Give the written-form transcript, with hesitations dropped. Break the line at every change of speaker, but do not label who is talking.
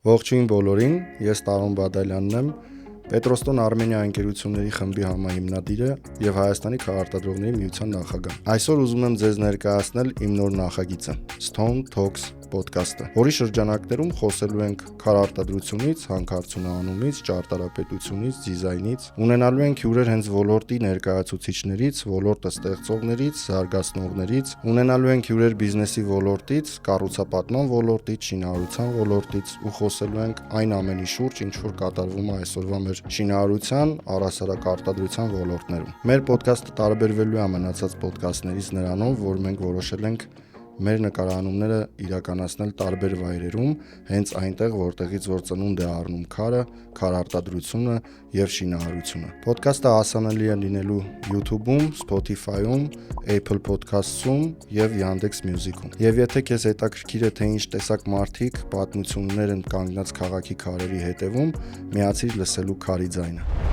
Ողջույն բոլորին, ես Տարոն Բադալյանն եմ, Պետրոստոն Արմենիա ընկերությունների խմբի համահիմնադիրը եւ Հայաստանի քաղաքարտադրողների միության նախագահ։ Այսօր ուզում եմ ձեզ ներկայացնել իմ նոր նախագիծը՝ Stone Talks podcast-ը, որի շրջանակներում խոսելու ենք քաղաքարտադրությունից, հանքարդյունահանումից, ճարտարապետությունից, դիզայնից, ունենալու ենք հյուրեր հենց ոլորտի ներկայացուցիչներից, ոլորտը ստեղծողներից, զարգացնողներից, ունենալու ենք հյուրեր բիզնեսի ոլորտից, կառուցապատման ոլորտից, շինարարության ոլորտից ու խոսելու ենք այն ամենի շուրջ, ինչ որ կատարվում է այսօրվա մեր շինարարության, առհասարակ արտադրության ոլորտներում։ Մեր ոդքասթը տարբերվելու է մնացած ոդքասթներից նրանով, որ մենք որոշել ենք մեր նկարահանումները իրականացնել տարբեր վայրերում, հենց այնտեղ, որտեղից որ ծնունդ է առնում քարը, քարարտադրությունը եւ շինարարությունը։ Ոդքասթը հասանելի է լինելու YouTube-ում, Spotify-ում, Apple Podcasts-ում եւ Yandex Music-ում։ Եվ եթե քեզ հետաքրքիր է թե ինչ տեսակ մարդիկ պատմություններ են կանգնած քաղաքի քարերի հետևում, միացիր լսելու քարի ձայնը։